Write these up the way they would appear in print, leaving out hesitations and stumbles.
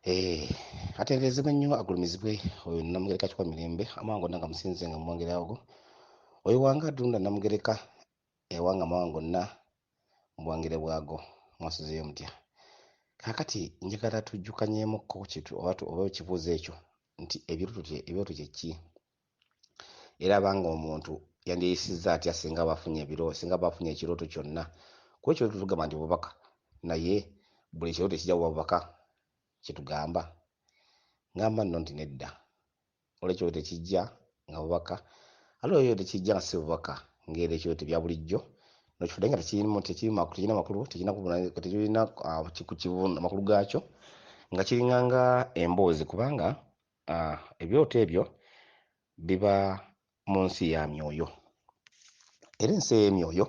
Atereezebwa nnyo agulumizibwe oyo Namugereka Kikuba Mirembe amango nanga musinze nga mwongerawo oyo wanga Dunda Namugereka ewanga mawanga gonna mubwangire bwago mwasuzeyo mutya kakati njagala tujjukanyeemukko kitu oba ekibuuzo ekyo nti ebyoto kye ki era abanga omuntu yandiyisizza atya singa bafunye ekirooto kyonna kuba ekirooto tugamba nti bubaka naye buli kirooto ekijja buba bubaka kyetugamba ngamba nno nti nedda olwekyo tekijja nga bubaka alioyo tekijja nga si bubaka ng'era ekyo tebya bulijjo nokifudde nga tekirina makulu gaakyo nga kiringanga emboozi kubanga ebyoto ebyo biba mu nsi ya myoyo era ensi ey'emyoyo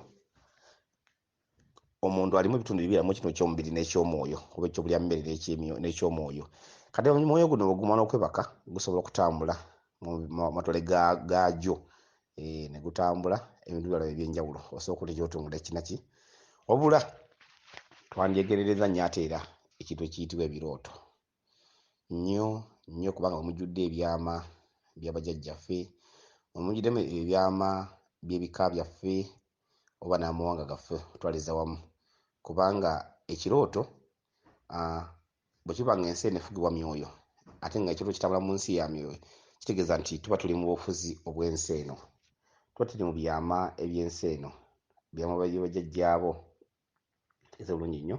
omuntu alimu ebitundu bibiri alimu ekino ekyomubiri n'ekyomwoyo kuba ekyobulya mmere n'ekyomwoyo kati omwoyo guno bwegumala okwebaka gusobola okutambula mu matole gaagyo ne gutambula ebintu byala ebyenjawulo osobola okuta ekyotumbula ekinaki wabula twandyegerereza nnyo ate era ekintu ekiyitibwa ebirooto nnyo kubanga mujjudde ebyama byabajjajjaffe omujjuddemu ebyama by'ebika byaffe oba n'amawanga gaffe otwaliza wamu kubanga ekirooto bwe kiba nga ensi eno efugibwa myoyo ate nga ekirooto kitambula mu nsi ya myoyo kitegeeza nti tuba tuli mu bufuzi obw'ensi eno tuba tuli mu byama eby'ensi eno byama bajjajjaabo tegeeza bulungi nnyo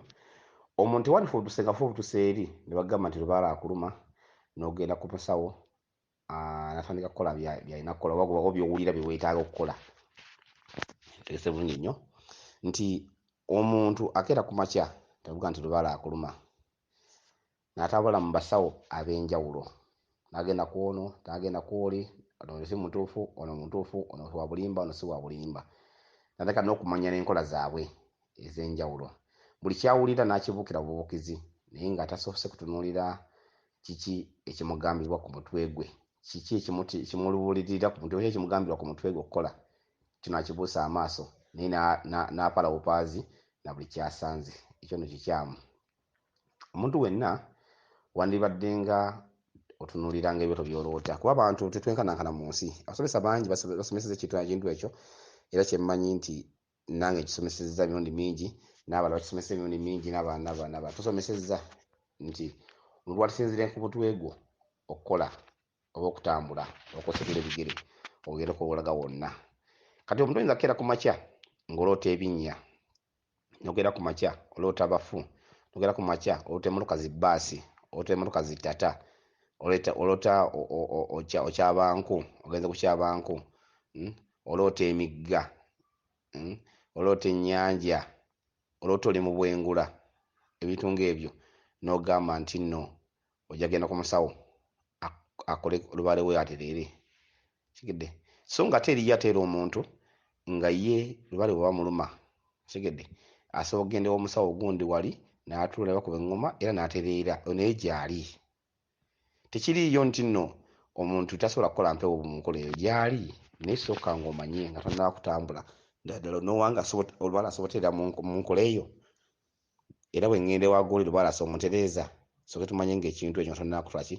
omuntu tewandifa obutusengafu obutuseeri ne bagamba nti lubaala akuluma n'ogenda ku musawo natandika kukola byalina kukola oba byowulira bye weetaaga okukola tegese bulungi nnyo nti omuntu akeera ku makya tavuga nti lubaala akuluma n'atambula mu basawo ab'enjawulo n'agenda ku ono n'agenda ku oli ono si mutuufu ono mutuufu ono si wa bulimba ono si wa bulimba natandika n'okumanya n'enkola zaabwe ez'enjawulo buli kyawulira n'kibuukira bubuukizi naye nga tasoose kutunuulira kiki ekimugambibwa ku mutwe gwe kiki ekimulubuulirira ku mutwe gwe ekimugambibwa ku mutwe gwe okukola kino akibuusa amaaso naye n'apala bupaazi na buli kyasanze ekyo nno kikyamu omuntu wenna wandibadde nga otunuuliranga ebyoto by'oloota kuba abantu tetwenkanankana mu nsi abasomesa bangi basomeseza ekintu ekyo era kyemmanyi nti nange kisomesezza emirundi mingi n'abalala bakisomesa emirundi mingi n'abalala tusomesezza nti omuntu watusinzire ku mutwe gwo okukola oba okutambula okusetula ebigere ogenda okolaga wonna kati omuntu oyinza kukeera ku makya ng'oloota ebinnya nogenda ku makya oloota abafu nogenda ku makya oloota emmotoka zi bbaasi oloota emmotoka zi tata oloota okyabanku ogenze ku kyabanku oloota emigga oloota ennyanja oloota oli mu bwengula ebintu ng'ebyo n'ogamba nti nno ojja genda ku musawo akole olubaale we atereere kigedde so nga ate eriyo ateera omuntu nga ye lubaale bwe bamuluma kigedde asobola okugenda omusawo gundi wali n'atuula bakuba eŋŋoma era n'atereera naye gy'ali tekiriiyo nti nno omuntu tasobola kukola mpewo mu nkola eyo gy'ali naye sooka ng'omanye nga tonnaba kutambula ddala n'owanga olubaale asobola otereera mu nkola eyo era bwe ŋŋenda ewaga oli lubaale asobola omutereeza soke tumanye ng'ekintu ekyo nga tonnaba kukola ki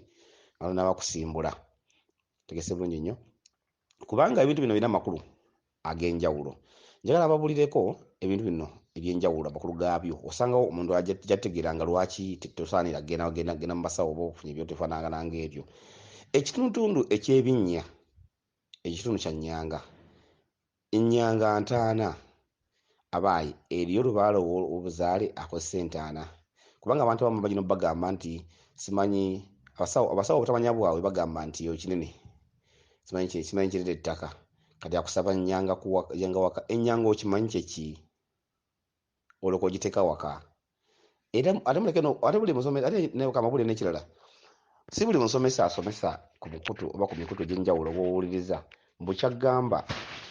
nga tonnaba kusimbula tegese bulungi nnyo kubanga ebintu bino birina amakulu ag'enjawulo njagala ababuulireko ebintu bino ebyenjawulo amakulu gaabyo osangawo omuntu jategeeranga lwaki tosaanira genda mu basawo oba okufunya ebyoto efaanagana ng'ebyo ekitundutundu eky'ebinnya ekitundu kya nnyanga ennyanga ntaana abaayi eriyo lubaale obuzaale akozesa entaana kubanga abantu abamu bagina bagamba nti simanyi abasawo obutamanya bwabwe bagamba nti yo kinene simanyi kirera ettaka kati akusaba ennyanga waka ennyanga okimanyi kyeki olwoka ogiteeka waka era ate buli musomesa ate nekamabuli n'ekirala si buli musomesa asomesa ku mukutu oba ku mikutu egy'enjawulo bw'owuliriza mbu kyaggamba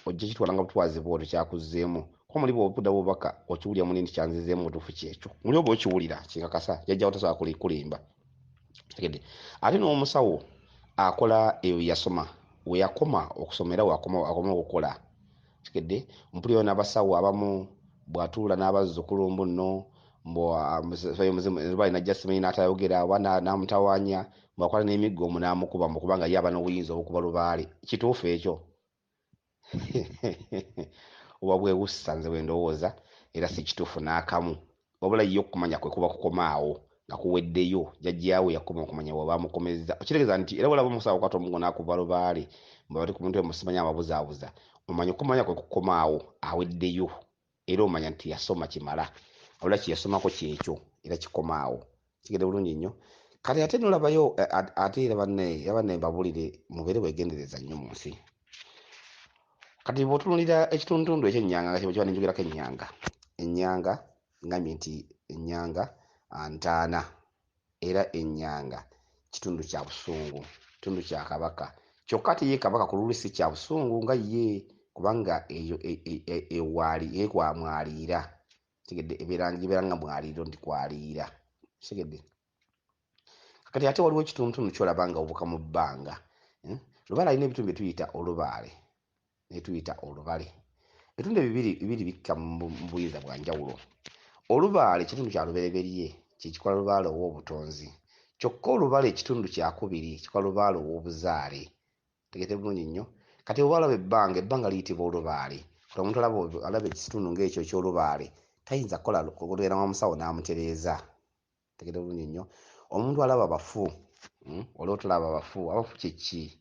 ojja kitwalanga butwazi bw'otyo kyakuzzeemu ko muli bw'obudda bubaka okiwulira muli nti kyanzizeemu mutuufu kyekyo muli oba okiwulira kinkakasa jjajjawo tasobola kulimba tegedde ate n'omusawo akola ebyo yasoma we yakoma okusomera wakoma okukola tegedde mpulirayo n'abasawo abamu bw'atuula n'abazzukulu mbu nno Lubaale najja Semenyi n'atayogera oba n'amutawaanya mbwakwala n'emiggo n'amukuba kubanga ye aba n'obuyinza obukuba Lubaale. Kituufu ekyo? oba bwewussa nze bwe ndowooza era si kituufu n'akamu, wabula ye okumanya kwe kuba kukomaawo nga kuweddeyo. Jjajjaawe yakoma okumanya bwe bamukomeza, okitegeeza nti era bw'olaba omusawo kwata omugo n'akuva Lubaale mba bali ku muntu emusimanya ababuzaabuza, omanya okumanya kwe kukomaawo aweddeyo, era omanya nti yasoma kimala, wabula kye yasomako kyekyo era kikomaawo. Kigende bulungi nnyo. Kati ate nolabayo ate era banne mbabulire mubeere bwegendereza nnyo mu nsi. Kati bw'otunuulira ekitundutundu ekyennyanga nga kiba nenjogerako ennyanga ngambye nti ennyanga ntaana, era ennyanga kitundu kya busungu, kitundu kya Kabaka. Kyokka ate ye Kabaka ku lulwe si kya busungu nga ye, kubanga eyo ekwamwaliira. Tegedde ebeera nga mwaliiro nti kwaliira. Tegedde. Kati ate waliwo ekitundutundu ky'olaba nga obuuka mu bbanga. Lubaale alina ebitundu bye tuyita olubaale ne tuyita olubale. Ebitundu bibiri bikka mu buyinza bwa njawulo. Olubaale kitundu kya lubereberye, kye kikola Lubaale ow'obutonzi. Kyokka olubale ekitundu kyakubiri kikola Lubaale ow'obuzaale. Tegete bulungi nnyo. Kati oba olaba ebbanga liyitibwa olubaale, kati omuntu alaba ekitundu ng'ekyo eky'olubaale tayinza kugenda wa musawo n'amutereeza. Tegete bulungi nnyo. Omuntu alaba abafu, waliwo tulaba abafu kye ki?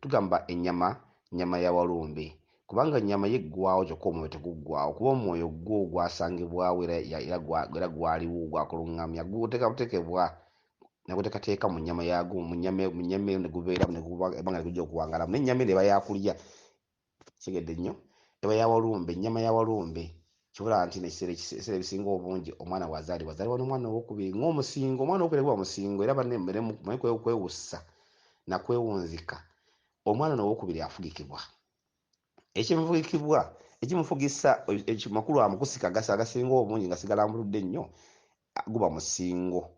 Tugamba ennyama ya walumbe, kubanga ennyama yeggwawo kyokka omwoyo teguggwawo, kuba omwoyo gwo gwasangibwawo era gwaliwo gwakuluŋŋamya guteekebwa naguteekateeka mu nnyama yagwo, mu nnyama ne gubeeramu ebbanga ne gujja okuwangalamu, n'ennyama eno eba yakulya. Kigedde nnyo. Eba ya walumbe, ennyama ya walumbe. Kibula nti ebiseera ebisinga obungi omwana wazaalibwa n'omwana owokubiri ng'omusingo. Omwana owokubiri gwa musingo era banne mumanyi kwewussa nakwewunzika. Omwana owokubiri afugikibwa. Ekimufugisa makulu amukusika agasinga obungi nga sigala mbuludde nnyo guba musingo.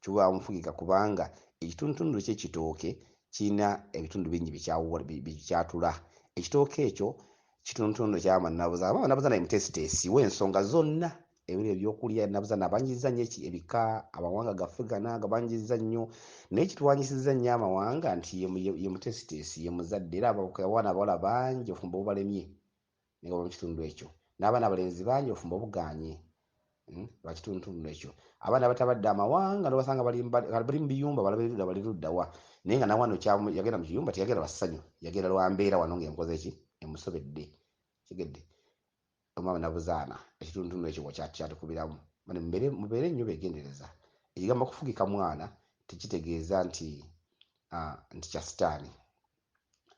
Kiba amufugika kubanga ekitundutundu ky'ekitooke kirina ebitundu bingi bikyatula. Ekitooke ekyo kitundutundu ekyamannabuzaana. Abamannabuzaana ye mutesiteesi w'ensonga zonna ebiri ebyokulya. Nabuzaana abanjizza nnyo ebika, amawanga gaffe gana gabanjizza nnyo, naye kitwanyisizza nnyo amawanga nti ye mutesiteesi, ye muzadde, era abaana abawala bangi ofumbo bubalemye ne baba mu kitundu ekyo, n'abaana abalenzi bangi ofumbo bugaanye lwa kitundutundu ekyo. Abaana batabadde amawanga n'obasanga bali mu biyumba bali ludda wa, naye nga nawano yagenda mu kiyumba teyagenda lwa ssanyu, yagenda lwa mbeera wano ng'emukoze ki? Emusobedde. Kigedde. Omwana nabuzaana ekitundutundu ekyo kyatukubiramu. Mubeere nnyo beegendereza. Ekigambo kufugika mwana tekitegeeza nti kya sitaani.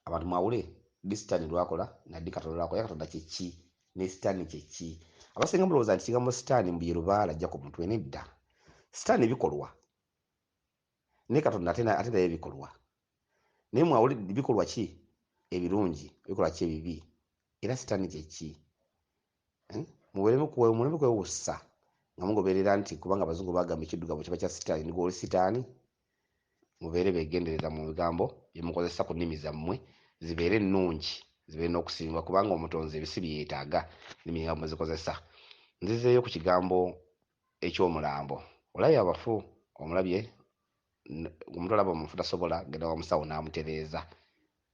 Abantu mwawule ddi sitaani lwakola naddi Katonda lwakola. Katonda kye ki ne sitaani kye ki? Abasinga mulowooza nti ekigambo sitaani mbu ye Lubaale ajja ku mutwe. Nedda. Sitaani bikolwa, naye Katonda ate naye bikolwa. Naye mwawule bikolwa ki ebirungi, bikolwa ki ebibi, era sitaani kye ki? Muleme kwewussa nga mugoberera nti kubanga Abazungu bagamba ekiddugavu kiba kya sitaani nigwo oli sitaani. Mubeere beegendereza mu bigambo bye mukozesa ku nnimi zammwe, zibeere ennungi, zibeere n'okusiimibwa, kubanga omutonzi ebisi byetaaga ennimi nga muzikozesa. Nzizeeyo ku kigambo eky'omulambo. Olabye abafu, omulabye omuntu alaba omufu tasobola genda wa musawo n'amutereeza.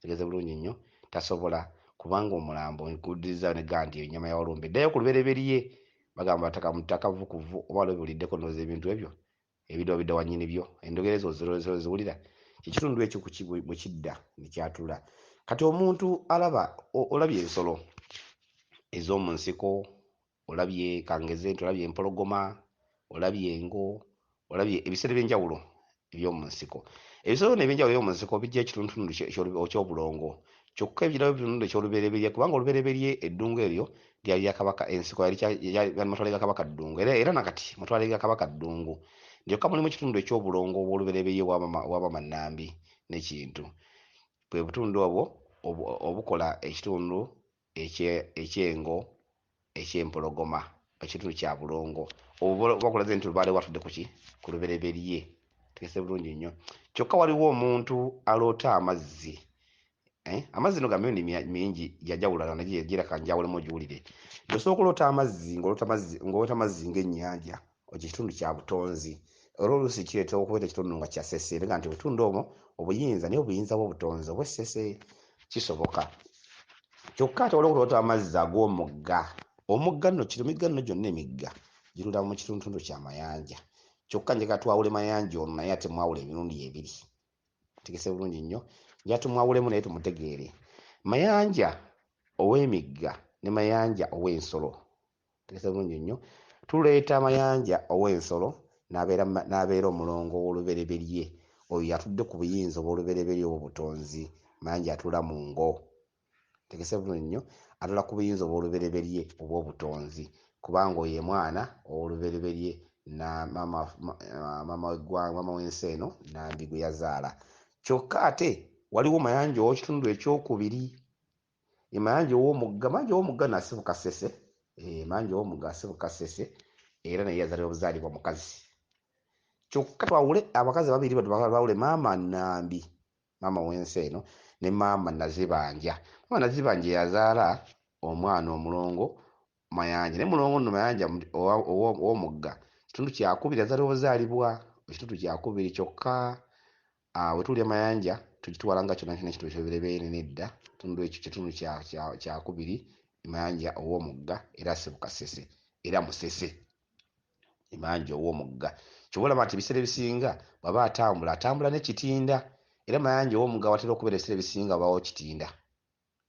Tegeze bulungi nnyo. Tasobola kubanga omulambo nkuddiriza ne gandi ennyama ya walumbe. Ddayo ku lubereberye bagamba mutakavukuvu oba waliwo biwuliddeko nooza ebintu ebyo ebidda wannyini byo. Endogera ezo ziwulira. Ekitundu ekyo bwe kidda ne kyatula. Kati omuntu alaba olabye ensolo ez'omu nsiko, olabye kangeze nti olabye empologoma, olabye engo, olabye ebisolo eby'enjawulo eby'omu nsiko. Ebisolo n'ebyenjawulo eby'omu nsiko bijja ekitundutundu eky'obulongo. Kyokka ebirala ebitundu eky'olubereberye, kubanga olubereberye eddungu eryo lyali lya Kabaka, ensiko yali matwale ga Kabaka Ddungu, era nakati matwale ga Kabaka Ddungu. Kyokka mulimu ekitundu eky'obulongo obw'olubereberye bw'Abamannambi n'Ekintu. Bwe butundu obwo obukola ekitundu eky'engo, eky'empologoma, ekitundu kya bulongo. Obwo bakulaze nti Lubaale watudde ku ki? Ku lubereberye. Tegese bulungi nnyo. Kyokka waliwo omuntu aloota amazzi amazzi no ga mirundi mingi yajawulana naye gira kanjawulemu ogiwulire. Osobola okuloota amazzi ng'oloota amazzi ng'ennyanja ekitundu kya butonzi olwo oluusi kireeta okubeera ekitundu nga kya ssese nga nti obutundu omwo obuyinza naye obuyinza bw'obutonzi obw'essese kisoboka. Kyokka ate waliwo okuloota amazzi ag'omugga. Omugga nno emigga nno gyonna emigga girunda mu kitundu ky'amayanja. Kyokka njagala twawule mayanja ono naye ate mwawule emirundi ebiri. Tegese bulungi nnyo. Njagala tumwawulemu naye tumutegeere. Mayanja ow'emigga ne mayanja ow'ensolo. Tegese bulungi nnyo. Tuleeta amayanja ow'ensolo n'abeera omulongo w'olubereberye. Oyo yatudde ku buyinza obw'olubereberye obw'obutonzi. Mayanja atula mu ngo. Tegese bulungi nnyo. Atula ku buyinza obw'olubereberye obw'obutonzi kubanga oyo ye mwana ow'olubereberye na mama w'ensi eno Nambi gwe yazaala. Kyokka ate waliwo mayanja ow'ekitundu ekyokubiri. Mayanja ow'omugga. Mayanja ow'omugga n'asibuka ssese. Mayanja ow'omugga asibuka ssese era naye yazaalibwa buzaalibwa mukazi. Kyokka twawule abakazi babiri bawule maama Nambi, maama w'ensi eno, ne maama Nazibanja. Maama Nazibanja yazaala omwana omulongo Mayanja. Ne mulongo nno Mayanja ow'omugga kitundu kyakubiri yazaalibwa buzaalibwa ekitundu kyakubiri kyokka. We tulya mayanja tugitwala nga kyonna kyonna kitundu ky'ebirebeere nedda. Kitundu ekyo kitundu kyakubiri mayanja ow'omugga era asibuka ssese era musese. Mayanja ow'omugga kyobulaba nti ebiseera ebisinga bw'aba atambula n'ekitinda era mayanja ow'omugga watera okubeera ebiseera ebisinga wabaawo kitinda.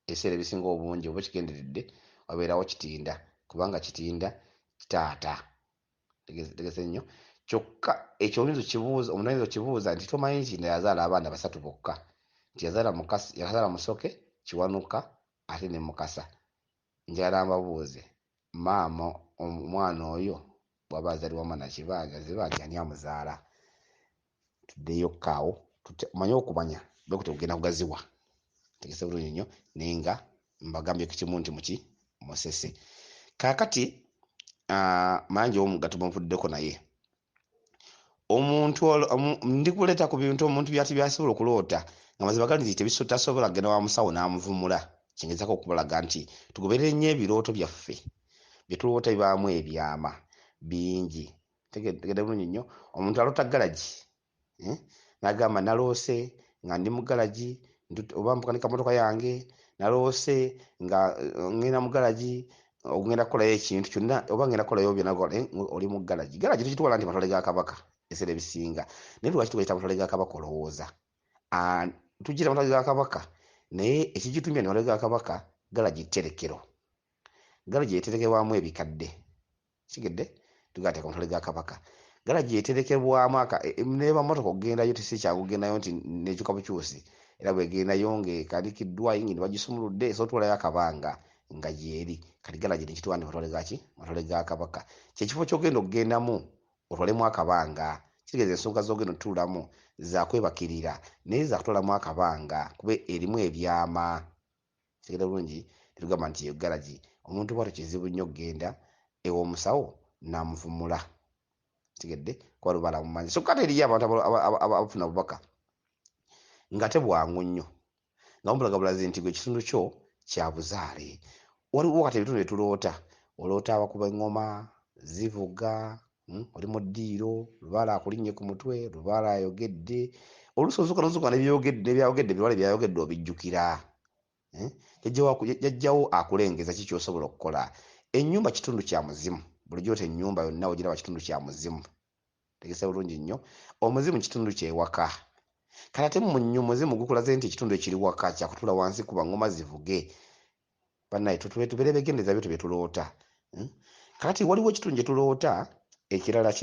Ebiseera ebisinga obungi oba kigenderedde wabeerawo kitinda kubanga kitinda kitaata. Tegese nnyo. Kyokka ekyo omuntu ayinza okibuuza nti tomanyi nti yazaala abaana basatu bokka, nti yazaala Musoke, Kiwanuka ate ne Mukasa. Njagala mbabuuze maama omwana oyo bw'aba azaalibwa mwana Nazibanja ani amuzaala? Tuddeyo kaawo manye okumanya bwekutyo kugenda kugaziwa. Tegese bulungi nnyo naye nga mbagambye ku kimu nti musese. Kaakati mayanja ow'omugga tumuvuddeko naye. Omuntu ndikuleeta ku bintu omuntu byasobola okuloota nga mazima gali nti tasobola kugenda wa musawo n'amuvumula. Kyengezaako okubalaga nti tugoberere nnyo ebirooto byaffe bye tuloota bibaamu ebyama bingi. Tegedde bulungi nnyo. Omuntu aloota galagi n'agamba naloose nga ndi mu galagi oba mpakanika motoka yange, naloose nga ngenda mu galagi ogenda kukolayo ekintu kyonna oba ngenda kukolayo byonna oli mu galagi. Galagi tukitwala nti matole ga Kabaka ebiseera ebisinga. Naye lwaki tugayita matole ga Kabaka olowooza? Tugira matole ga Kabaka naye ekigitumya ne matole ga Kabaka galagi tterekero. Galagi eterekebwamu ebikadde. Kigedde? Tugateeka matole ga Kabaka. Galagi eterekebwamu ne bamotoka okugendayo tesikyakugendayo nti nekyuka bukyusi. Era bwegendayo ng'ekalikiddwa yingi ne bagisumuludde esootwalayo akabanga nga gyeri. Kati galagi nekitwala nti matole ga Kabaka. Kyekifo ky'ogenda okugendamu otwalemu akabanga. Kitegeeza ensonga z'ogenda otuulamu zakwebakirira naye zakutwalamu akabanga kuba erimu ebyama. Kitegeeza bulungi tetugamba nti galagi omuntu bwatyo kizibu nnyo okugenda ew'omusawo n'amuvumula. Kitegeedde kuba luba alamumanyi. So kati eriyo abantu abafuna obubaka nga tebwangu nnyo nga mubulagabulazi nti gwe ekitundu kyo kya buzaale. Waliwo kati ebitundu bye tuloota. Oloota abakuba eŋŋoma zivuga, oli mu ddiiro, Lubaale akulinnye ku mutwe, Lubaale ayogedde. Oluusi ozuuka n'ebyayogedde ebiwale byayogedde obijjukira. Jjajjawo akulengeza ki ky'osobola okukola. Ennyumba kitundu kya muzimu. Bulijjo ti ennyumba yonna ogiraba kitundu kya muzimu. Tegese bulungi nnyo. Omuzimu kitundu kyewaka. Kale ate muzimu gukulaze nti ekitundu ekiri waka kyakutula wansi kuba ngoma zivuge. Bannaye tubeere begendeza byo bye tuloota. Kati waliwo ekitundu kye tuloota ekirala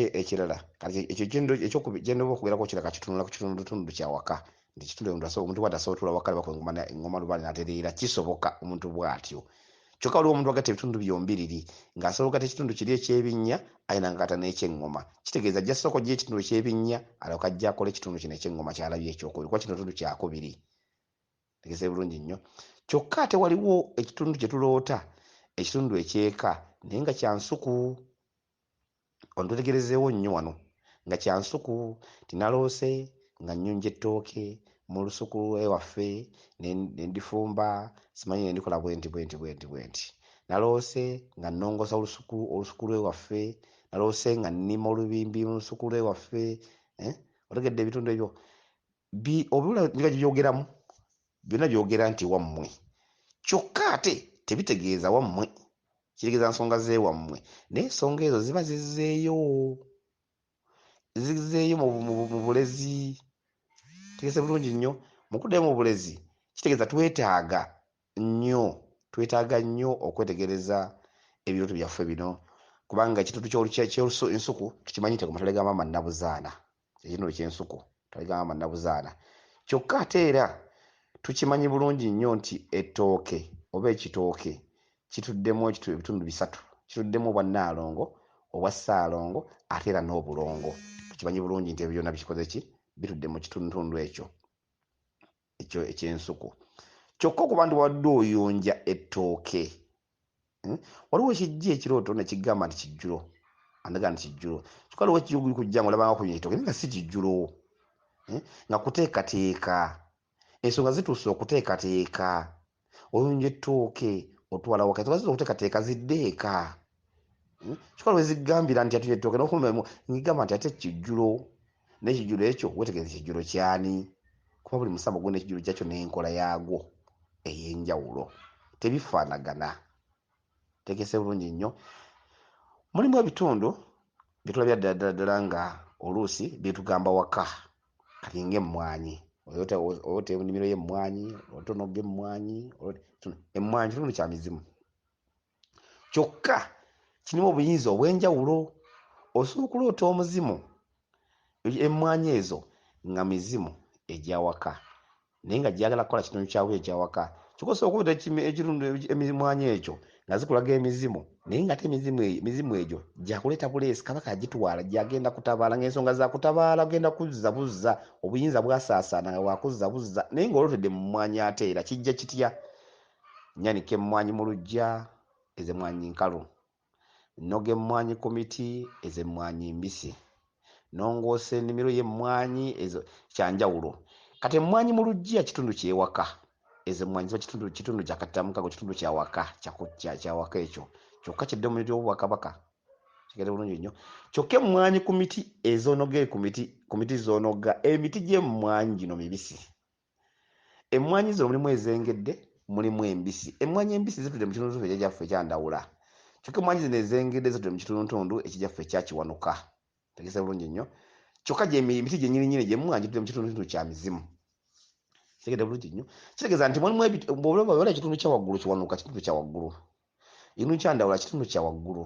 kati ekyo gyendoba okugerako kiraka kitunula ku kitundu kya waka. Nti ekitundu omuntu bw'ati asobola otuula waka bakuba engoma Lubaale n'atereera kisoboka omuntu bw'atyo. Kyokka waliwo omuntu agatta ebitundu byombiriri ng'asobola okugatta ekitundu kiri eky'ebinnya ayina ng'agatta n'ekyeŋŋoma. Kitegeeza ajja sooka oggya ekitundu eky'ebinnya alyoka ajja akola ekitundu kino eky'eŋŋoma ky'alabye ekyokubiri kuba kino kitundu kyakubiri. Tegese bulungi nnyo. Kyokka ate waliwo ekitundu kye tuloota ekitundu ekyeka naye nga kya nsuku. Ono tutegerezeewo nnyo wano nga kya nsuku tinaloose nga nnyunja ettooke mu lusuku ewaffe ne ndifumba simanyi ne ndikola bwenti naloose nga nnongosa olusuku lwewaffe naloose nga nnima olubimbi mu lusuku lwewaffe otegedde ebitundu ebyo obula nga byogeramu byonna byogera nti wammwe kyokka ate tebitegeeza wammwe kitegeeza nsonga zeewammwe naye ensonga ezo ziba zizzeeyo mu bulezi tegese bulungi nnyo mu kuddayo mu bulezi kitegeeza twetaaga nnyo okwetegereza ebirooto byaffe bino kubanga ekitundu ky'ensuku tukimanyi nti ku matale ga maama Nnabuzaana ekitundu ky'ensuku matale ga maama Nnabuzaana kyokka ate era tukimanyi bulungi nnyo nti ettooke oba ekitooke kituddemu ebitundu bisatu kituddemu obwa Nnaalongo obwa Ssaalongo ate era n'obulongo tukimanyi bulungi nti ebyo byonna bikikoze ki bitudde mu kitundu ekyo ekyensuku kyokka okuba ndi wadde oyonja ettooke waliwo ekijja ekirooto nekigamba nti kijjulo andaga nti kijjulo kyokka waliwo ekijjulo kujja ng'olabanga kunywa ekitooke naye nga si kijjulo nga kuteekateeka ensonga zituuse okuteekateeka oyonja ettooke otwala waka ensonga zituuse okuteekateeka ziddeeka kyokka lwezigambira nti atunya ettooke nokumemu ngigamba nti ate kijjulo n'ekijjulo ekyo wetegereza ekijjulo kyani kuba buli musambo gwonna ekijjulo kyakyo n'enkola yaagwo ey'enjawulo tebifaanagana tegese bulungi nnyo mulimu ebitundu byetulabya ddala nga oluusi byetugamba waka kati ng'emmwanyi oyota ennimiro y'emmwanyi otonoga emmwanyi kitundu kya mizimu kyokka kirimu obuyinza obw'enjawulo osobola okuloota omuzimu emmwanyi ezo nga mizimu egyawaka naye nga gyagala kukola kitundu kyawe ekyawaka kyokka osobola okubeera ekitundu emimwanyi ekyo nga zikulaga emizimu naye nga ate emizimu egyo gyakuleeta buleesi kabaka agitwala gyagenda kutabaala ng'ensonga za kutabaala genda kuzza buzza obuyinza bwasaasaana nga bwakuzza buzza naye ng'olootedde mu mmwanyi ate era kijja kitya nyanika emmwanyi mu luggya ezo emmwanyi nkalu noga emmwanyi ku miti ezo emmwanyi mbisi nongoosa ennimiro y'emmwanyi ezo kyanjawulo kati emmwanyi mu luggya kitundu kyewaka ezo emmwanyi ziba kitundu kyakatamukago kitundu kyawaka kyawaka ekyo kyokka kyedde mu miti obubwakabaka kigere bulungi nnyo kyokka emmwanyi ku miti ezonoga ku miti zonoga emiti gy'emmwanyi gino mibisi emmwanyi zino mulimu ezengedde mulimu embisi emmwanyi embisi zitudde mu kitundu ekyaffe ekyandawula kyokka emmwanyi zino ezengedde zitudde mu kitundu ekigyaffe ekyakiwanuka tegese bulungi nnyo kyokka emiti gyennyininyini gy'emmwanyi gitudde mu kitundu kya mizimu kitegeeza bulungi nnyo kitegeeza nti mulimu bw'olaba ekitundu kya waggulu kiwanuka kitundu kya waggulu ekitundu kyandawula kitundu kya waggulu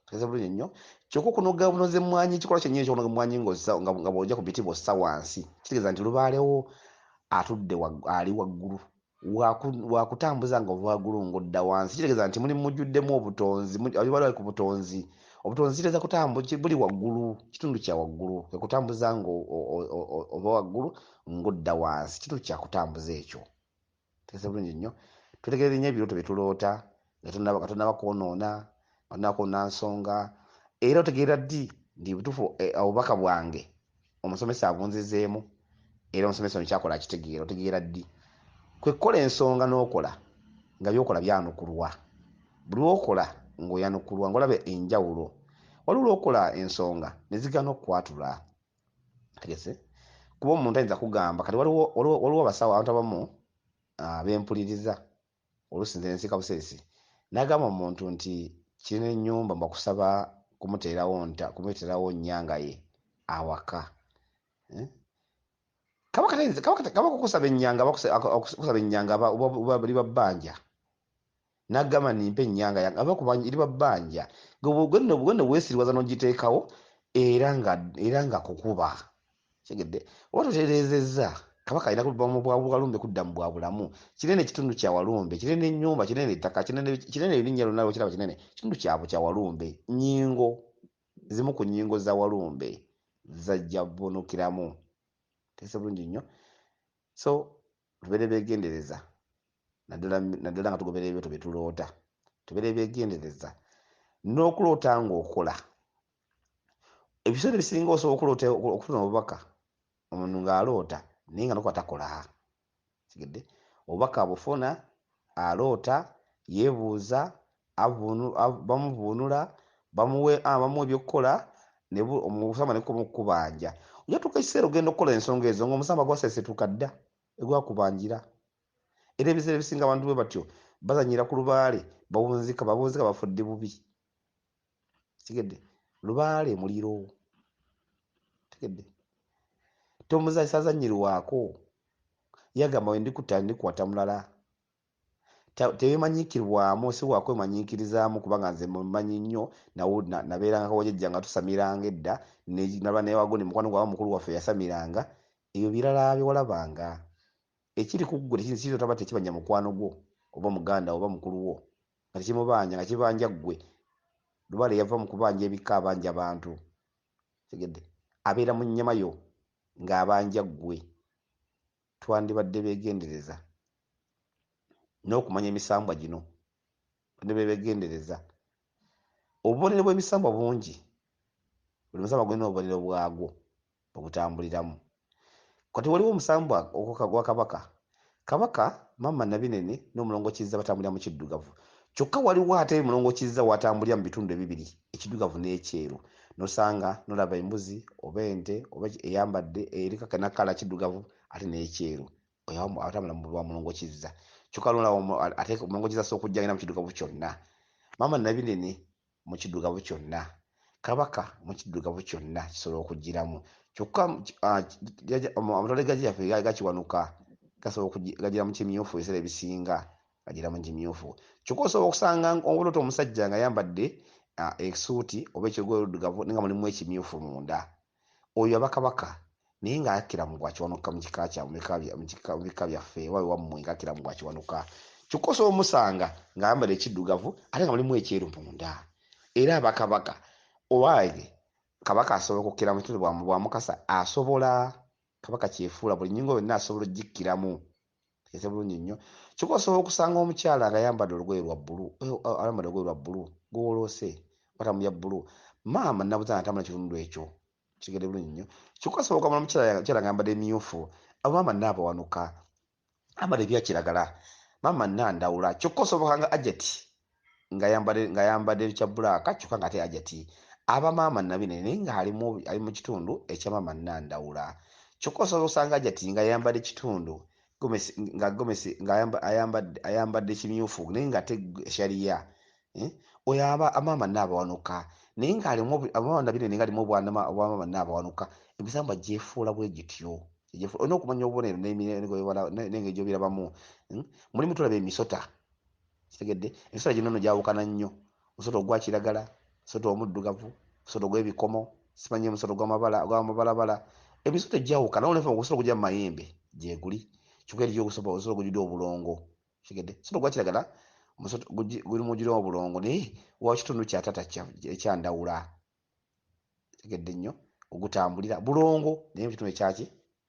kitegeeza bulungi nnyo kyokka okunoga bunoza emmwanyi ekikola kyennyini ekyokunoga emmwanyi nga bw'ojja ku biti bw'ossa wansi kitegeeza nti lubaalewo atudde ali waggulu wakutambuza nga ova waggulu ng'odda wansi kitegeeza nti mulimu mujjuddemu obutonzi bali ku butonzi obutonzi kitegeeza kutambuza buli waggulu kitundu kya waggulu ekutambuza nga ova waggulu ng'odda wansi kitundu kya kutambuza ekyo kitegeeza bulungi nnyo twetegereze nnyo ebirooto bye tuloota nga tonnaba kwonoona tonnaba kwonoona nsonga era otegeera ddi ndi butuufu obubaka bwange omusomesa abunzizeemu era omusomesa ono kyakola akitegeera otegeera ddi kwe kukola ensonga n'okola nga byokola byanukulwa buli lwokola ng'oyanukulwa ng'olaba enjawulo waliwo lwokola ensonga ne zigaana okukwatula tegese kuba omuntu ayinza kugamba kati waliwo abasawo abantu abamu bempuliriza oluusi nze nsiika buseesi n'agamba omuntu nti kirina ennyumba mbakusaba kumuteerawo nnyanga ye awaka kabaka okusaba ennyanga okusaba ennyanga bali babbanja n'agamba nimpa ennyanga yange abakuba eri babbanja gwenne weesiriwaza n'ogiteekawo era nga kukuba kigedde oba totereezezza kabaka alina kuva mu bwalumbe kudda mu bwabulamu kinene ekitundu kya walumbe kinene ennyumba kinene ettaka kinene erinnya lyonna lwekiraba kinene kitundu kyabwe kya walumbe nnyingo zimu ku nnyingo za walumbe zajja bunukiramu tegese bulungi nnyo so tubeere beegendereza naddala nga tugoberera ebyoto bye tuloota tubeere beegendereza n'okuloota ng'okola ebiseera ebisinga osobola okufuna obubaka omuntu ng'aloota naye nga nokuba takola. Kigedde obubaka abufuna, aloota, yeebuuza, bamuvuunula, bamuwa ebyokukola, omusamba ne kumukubanja. Ojja tuuka ekiseera ogenda okukola ensonga ezo ng'omusamba gwasesetuka dda egwakubanjira. Era ebiseera ebisinga abantu bwe batyo bazanyira ku lubaale, bawunzika bafudde bubi. Kigedde lubaale muliro. Kigedde tomuzanyisa azanyirwako, yagamba we ndikwata mulala. Tebemanyiikirwamu, si wakwemanyiikirizaamu kubanga nze mumanyi nnyo, nabeeranga kawajjajja nga tusamiranga edda, nalaba newagundi mukwano gwaba mukulu waffe yasamiranga. Ebyo birala byewalabanga. Ekiri ku ggwe kitaba tekibanja mukwano gwo oba muganda oba mukulu wo nga tekimubanja, nga kibanja ggwe. Lubaale yava mu kubanja ebika abanja abantu. Kigedde abeera mu nnyama yo ng'abanja ggwe. Twandibadde beegendereza n'okumanya emisambwa gino, ne beegendereza. Obubonero bw'emisambwa bungi, buli musambwa gulina obubonero bwagwo bwebutambuliramu. Kati waliwo omusambwa gwa Kabaka. Kabaka Maama Nabinene n'Omulongo Kizza batambulira mu kiddugavu, kyokka waliwo ate Mulongo Kizza watambulira mu bitundu ebibiri, ekiddugavu n'ekyeru. Nosanga nolaba embuzi oba ente oba eyambadde erika na kala kiddugavu ate n'ekyeru, oyo atambula mu lwa Mulongo Kizza. Kyokka nolaba ate Mulongo Kizza asooka okujja mu kiddugavu kyonna, Maama Nabinene mu kiddugavu kyonna, Kabaka mu kiddugavu kyonna kisobola okugiramu. Kyokka amatole gajjaffe gakiwanuka gasobola gagira mu kimyufu ebiseera ebisinga, gagira mu kimyufu. Kyokka osobola okusanga obulota omusajja nga ayambadde ekisuuti oba ekigoye oluddugavu nga mulimu ekimyufu munda, oyo aba Kabaka naye ng'akira mu bwakiwanuka mu kika kyammwe, mu bika byaffe oba ewammwe ng'akira mu bwakiwanuka. Kyokka osobola omusanga ng'ayambadde ekiddugavu ate nga mulimu ekyeru munda. Era aba Kabaka owaye Kabaka asobola okukkira mu kituufu bwa Mukasa, asobola Kabaka kyefuula buli nnyingo yonna asobola ogikkiramu. Tegese bulungi nnyo. Kyokka osobola okusanga omukyala ng'ayambadde olugoye lwa bbulu gw'oloose watambulira bbulu, Maama Nabuzana atambula kitundu ekyo. Kigede bulungi nnyo. Kyokka osobola okwambala omukyala ng'ayambadde emyufu, abo Maama Naabawanuka ayambadde ebya kiragala, Maama Nandawula. Kyokka osobola nga Ajati ng'ayambadde ekya bbulaaka kyokka ng'ate Ajati, aba Maama Nabinene naye ng'ali mu kitundu ekya Maama Nandawula. Kyokka osobola osanga Ajati ng'ayambadde ekitundu ayambadde ekimyufu naye ng'ate Sharia. Oyo aba Maama Naabawanuka naye ng'alimu Maama Nabinene ng'alimu obwa Maama Naabawanuka. Emisambwa gyefuula bwe gityo. Olina okumanya obubonero n'engeri gy'obirabamu. Mulimu tulaba emisota. Kitegedde emisota gino nno gyawukana nnyo. Omusota ogwa kiragala, omusota omuddugavu, omusota ogw'ebikomo, simanyi omusota ogw'amabalabala. Emisota gyawukana, olwo omusota ogujja mu mayembe gyeguli. Kyokka eri omusota ogujjudde obulongo. Kitegedde omusota ogwa kiragala guli mujjudde obulongo naye wa kitundu kya taata ekyandawula. Kitegedde nnyo ogutambulira bulongo naye mu kitundu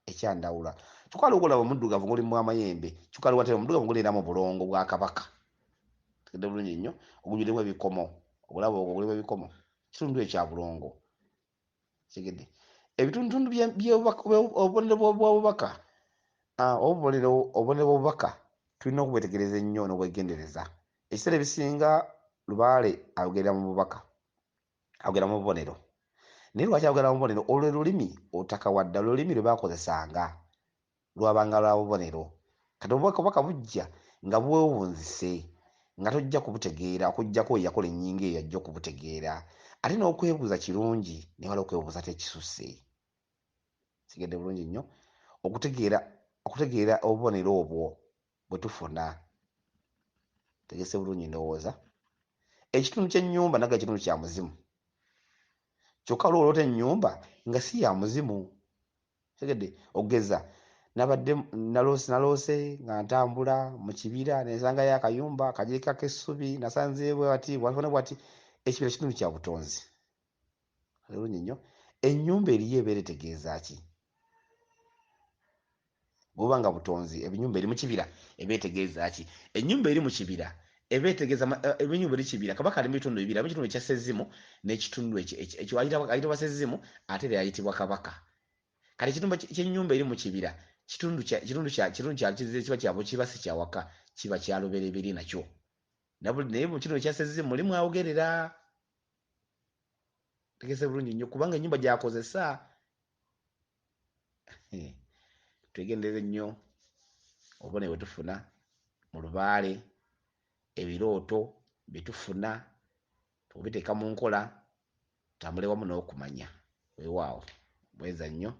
ekyandawula. Kyokka waliwo ogulaba omuddugavu gulimu amayembe, kyokka waliwo ate omuddugavu guliiramu bulongo bwa Kabaka. Kitegedde bulungi nnyo ogujjuddemu ebikomo, obulaba obwo gulimu ebikomo, kitundu ekya bulongo. Kitegedde ebitundu obubonero bw'obubaka, obubonero bw'obubaka tulina okubwetegereza ennyo n'obwegendereza. Ekiseera ebisinga Lubaale ayogerera mu bubaka, ayogera mu bubonero. Naye lwaki ayogera mu bubonero? Olwo lulimi otakawadda, lulimi lwe baakozesanga lwabanga lwa bubonero. Kati obubaka bujja nga bwewunzise nga tojja kubutegeera, okuggyako yakola ennyingo eyo ajja okubutegeera. Ate n'okwebuuza kirungi naye waliwo okwebuuza tekisusse. Kigedde bulungi nnyo okutegeera obubonero obwo bwe tufuna. Tegese bulungi ndowooza. Ekitundu ky'ennyumba naga ekitundu kya muzimu. Kyokka waliwo olota ennyumba nga si ya muzimu. Tegedde ogeza naloose nga ntambula mu kibira nensangayo akayumba akagirikako essubi, nasanze bwati bwafuna bwati. Ekibira kitundu kya butonzi. Bulungi nnyo. Ennyumba eriyo ebeera etegeeza ki? Bw'oba nga butonzi ebinyumba eri mu kibira eba etegeeza ki? Ennyumba eri mu kibira eba etegeeza ebinyumba eri kibira. Kabaka ali mu bitundu bibiri, amu ekitundu ekya Ssezimu n'ekitundu ekyo ayitibwa Ssezimu ate era ayitibwa Kabaka. Kati ekitundu ky'ennyumba eri mu kibira kitundu kya kizire kiba kyabwe kiba si kyawaka kiba kyalobereberi nakyo naye mu kitundu ekyasezze mulimu awogerera tegese bulungi nnyo kubanga ennyumba gyakozesa twegendere nnyo obone bwe tufuna mu lubaale ebirooto bye tufuna tubiteeka mu nkola tutambule wamu n'okumanya weewaawo bweza nnyo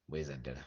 bweza ddala